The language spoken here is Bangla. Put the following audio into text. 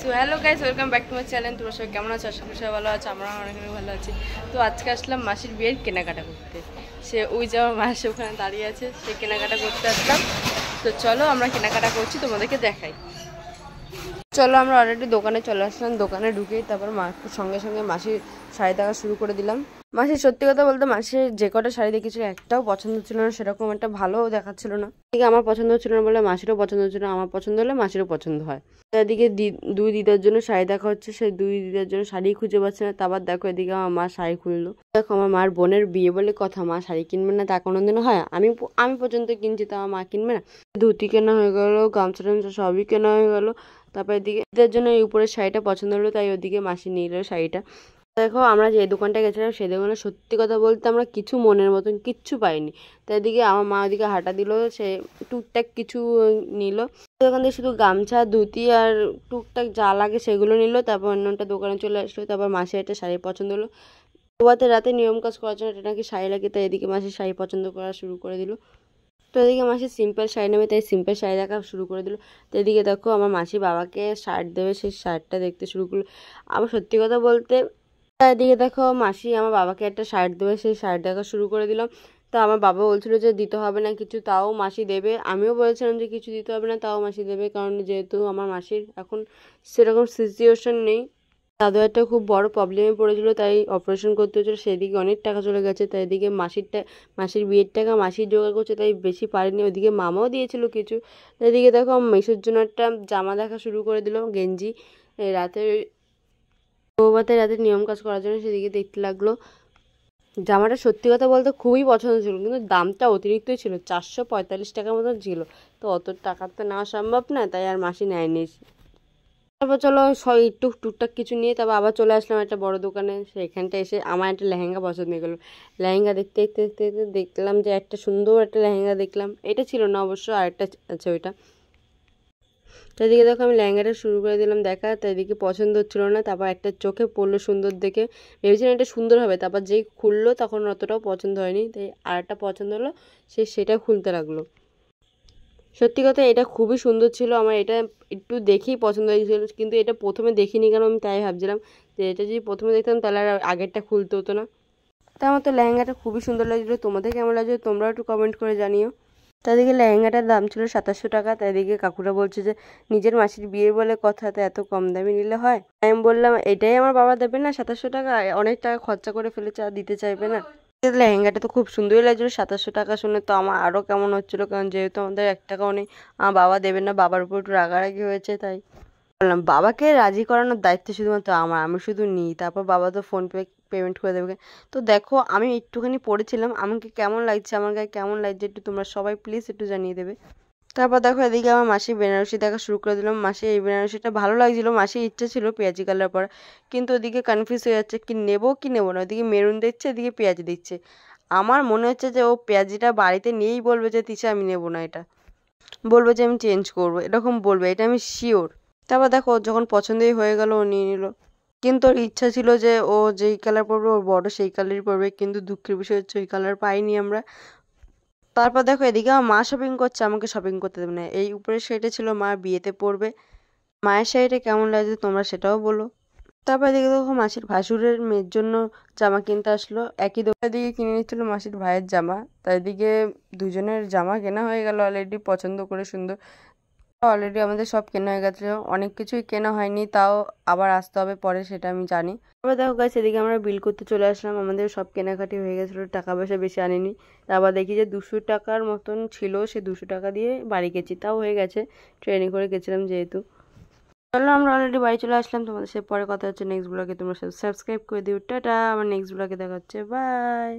So hello guys, welcome back to my channel. তোমরা সবাই কেমন আছো? আশা করি সবাই ভালো আছে, আমরা অনেক ভালো আছি। তো আজকে আসলাম মাসির বিয়ের কেনাকাটা করতে। সে ওই যে আমার মাসি ওখানে দাঁড়িয়ে আছে, সে কেনাকাটা করতে আসলাম। তো চলো আমরা কেনাকাটা করছি, তোমাদেরকে দেখাই। চলো আমরা অলরেডি দোকানে চলে আসলাম। দোকানে ঢুকেই তারপর সঙ্গে সঙ্গে মাসির শাড়ি দেখা শুরু করে দিলাম। মাসির সত্যি কথা বলতে মাসির যে কটা শাড়ি দেখেছিল একটাও পছন্দ ছিল না, সেরকম একটা ভালো দেখাচ্ছিল না। এদিকে আমার পছন্দ হচ্ছিল না বলে মাসিরও পছন্দ হচ্ছিল না, আমার পছন্দ হলে মাসিরও পছন্দ হয়। তো এদিকে দুই দিদার জন্য শাড়ি দেখা হচ্ছে, সেই দুই দিদার জন্য শাড়ি খুঁজে পাচ্ছে না। তারপর দেখো এদিকে আমার মা শাড়ি খুললো। দেখো আমার মার বোনের বিয়ে বলে কথা, মা শাড়ি কিনবে না তা কোনোদিনও হয়? আমি পর্যন্ত কিনছি, তা আমার মা কিনবে না? ধুতি কেনা হয়ে গেল, গামছা টামছা সবই কেনা হয়ে গেল। তারপর এদিকে ঈদের জন্য এই উপরের শাড়িটা পছন্দ হলো, তাই ওদিকে মাসি নিল শাড়িটা। দেখো আমরা যে দোকানটা গেছিলাম সেই দোকানে সত্যি কথা বলতে আমরা কিছু মনের মতন কিচ্ছু পাইনি। তো এদিকে আমার মা ওদিকে হাঁটা দিল, সে টুকটাক কিছু নিল। দোকান থেকে শুধু গামছা ধুতি আর টুকটাক যা লাগে সেগুলো নিল। তারপর অন্যটা দোকানে চলে আসলো। তারপর মাসির একটা শাড়ি পছন্দ হলো। প্রভাতে রাতে নিয়ম কাজ করার জন্য এটা নাকি শাড়ি লাগে, তাই এদিকে মাসির শাড়ি পছন্দ করা শুরু করে দিল। তো এদিকে মাসি সিম্পল শাড়ি নেবে, তাই সিম্পল শাড়ি দেখা শুরু করে দিল। তো এদিকে দেখো আমার মাসি বাবাকে শার্ট দেবে, সেই শার্টটা দেখতে শুরু করলো। আমার সত্যি কথা বলতে এদিকে দেখো মাসি আমার বাবাকে একটা শার্ট দেবে, সেই শার্ট দেখা শুরু করে দিলাম। তো আমার বাবা বলছিল যে দিতে হবে না কিছু, তাও মাসি দেবে। আমিও বলেছিলাম যে কিছু দিতে হবে না, তাও মাসি দেবে, কারণ যেহেতু আমার মাসির এখন সেরকম সিচুয়েশন নেই। দাদু একটা খুব বড় প্রবলেমে পড়েছিল, তাই অপারেশন করতে হচ্ছিল, সেদিকে অনেক টাকা চলে গেছে। তাই এদিকে মাসির বিয়ের টাকা মাসির জোগাড় করছে, তাই বেশি পারেনি। ওইদিকে মামাও দিয়েছিল কিছু। এদিকে দেখো মেসোর জন্য একটা জামা দেখা শুরু করে দিল, গেঞ্জি। রাতে বৌভাতে রাতে নিয়ম কাজ করার জন্য সেদিকে দেখতে লাগলো। জামাটা সত্যি কথা বলতে খুবই পছন্দ ছিল, কিন্তু দামটা অতিরিক্তই ছিল, 445 টাকার মতন ছিল। তো অত টাকার তো নেওয়া সম্ভব না, তাই আর মাসি নেয়নি। তারপর চলো সব একটু টুকটাক কিছু নিয়ে তারপর আবার চলে আসলাম একটা বড় দোকানে। সেখানটা এসে আমার একটা লেহেঙ্গা পছন্দ হয়ে গেলো। লেহেঙ্গা দেখতে দেখতে দেখতে দেখতে দেখলাম যে একটা সুন্দর একটা লেহেঙ্গা দেখলাম। এটা ছিল না অবশ্য, আরেকটা আছে ওইটা। তো এদিকে দেখো আমি লেহেঙ্গাটা শুরু করে দিলাম দেখা, তো এদিকে পছন্দ হচ্ছিল না। তারপর একটা চোখে পড়লো সুন্দর দেখে, ভেবেছিলাম এটা সুন্দর হবে। তারপর যেই খুললো তখন অতটাও পছন্দ হয়নি, তাই আর একটা পছন্দ হলো, সেটা খুলতে লাগলো। সত্যি কথা এটা খুবই সুন্দর ছিল, আমার এটা একটু দেখেই পছন্দ হয়েছিল। কিন্তু এটা প্রথমে দেখিনি কেন, আমি তাই ভাবছিলাম যে এটা যদি প্রথমে দেখতাম তাহলে আর আগেরটা খুলতে হতো না। তা আমার তো লেহেঙ্গাটা খুবই সুন্দর লাগছিলো। তোমাদের কেমন লাগছে তোমরাও একটু কমেন্ট করে জানিও। তাদেরকে লেহেঙ্গাটার দাম ছিল 2700 টাকা। তাই দিকে কাকুরা বলছে যে নিজের মাসির বিয়ে বলে কথা, তো এত কম দামে নিলে হয়? আমি বললাম এটাই আমার বাবা দেবে না 2700 টাকা, অনেক টাকা খরচা করে ফেলেছে আর দিতে চাইবে না। লেহেঙ্গাটা তো খুব সুন্দরই লাগছিল। 2700 টাকা শুনে তো আমার আরও কেমন হচ্ছিল, কারণ যেহেতু আমাদের 1 টাকাও নেই, আমার বাবা দেবে না, বাবার উপর একটু রাগারাগি হয়েছে। তাই বললাম বাবাকে রাজি করানোর দায়িত্ব শুধুমাত্র আমার, আমি শুধু নিই, তারপর বাবা তো ফোনপে পেমেন্ট করে দেবে। তো দেখো আমি একটুখানি পড়েছিলাম, আমাকে কেমন লাগছে, আমার গায়ে কেমন লাগছে একটু তোমরা সবাই প্লিজ একটু জানিয়ে দেবে। তারপর দেখো এদিকে আমার মাসি বেনারসি দেখা শুরু করে দিলাম। মাসি এই বেনারসিটা ভালো লাগছিল, মাসির ইচ্ছে ছিল পেঁয়াজি কালার পরা, কিন্তু ওদিকে কনফিউজ হয়ে যাচ্ছে কি নেবো কি নেবো না। ওদিকে মেরুন দিচ্ছে, এদিকে পেঁয়াজি দিচ্ছে। আমার মনে হচ্ছে যে ও পেঁয়াজিটা বাড়িতে নিয়েই বলবে যে তিশা আমি নেবো না এটা, বলবে যে আমি চেঞ্জ করবো, এরকম বলবে, এটা আমি শিওর। তারপর দেখো ওর যখন পছন্দই হয়ে গেল ও নিয়ে নিল। কিন্তু ওর ইচ্ছা ছিল যে ও যেই কালার পরবে ওর বড় সেই কালারই পরবে, কিন্তু দুঃখের বিষয় হচ্ছে ওই কালার পাইনি আমরা। তারপর দেখো এদিকে আমার মা শপিং করছে, আমাকে শপিং করতে দেবে না। এই উপরের শাড়িটা ছিল মা বিয়েতে পরবে। মায়ের শাড়িটা কেমন লাগছে তোমরা সেটাও বলো। তারপর এদিকে দেখো মাসির ভাসুরের মেয়ের জন্য জামা কিনতে আসলো, একই দোকান দিকে কিনে নিচ্ছিল মাসির ভাইয়ের জামা। তাই এদিকে দুজনের জামা কেনা হয়ে গেল অলরেডি, পছন্দ করে সুন্দর। অলরেডি আমাদের সব কেনা হয়ে গেছে, অনেক কিছুই কেনা হয়নি, তাও আবার আসতে হবে পরে, সেটা আমি জানি। তারপর দেখো গাছ এদিকে আমরা বিল করতে চলে আসলাম, আমাদের সব কেনাকাটি হয়ে গেছিলো, টাকা পয়সা বেশি আনিনি। তারপর দেখি যে 200 টাকার মতন ছিল, সে 200 টাকা দিয়ে বাড়ি গেছি, তাও হয়ে গেছে, ট্রেনে করে গেছিলাম যেহেতু। চলো আমরা অলরেডি বাড়ি চলে আসলাম, তোমাদের সে পরে কথা হচ্ছে নেক্সট ব্লগে। তোমরা সাবস্ক্রাইব করে দিও। টাটা, আমার নেক্সট ব্লগে দেখা হচ্ছে, বাই।